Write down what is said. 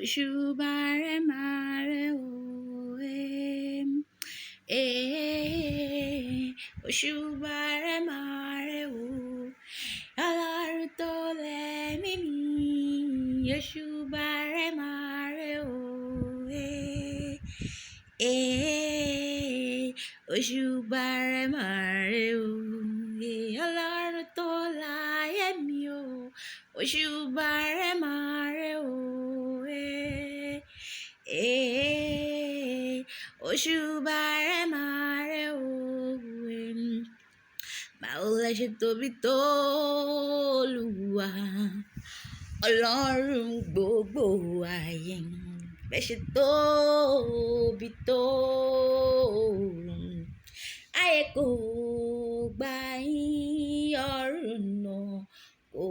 òṣùbàrẹ̀ máa rẹ̀ o òṣùbàrẹ̀ máa rẹ̀ o ọlọ́run tó lẹ́mí mi òṣùbàrẹ̀ máa rẹ̀ o òṣùbàrẹ̀ máa rẹ̀ o ọlọ́run tó láyé mi o òṣùbàrẹ̀ máa rẹ̀ o òṣùbàrẹ̀ máa rẹ̀ o báwo lẹ ṣe tóbi tó Olúwa ọlọ́run gbogbo ayé bẹ́ẹ̀ ṣe tóbi tó ayé kò gbà yín ọ̀run náà kò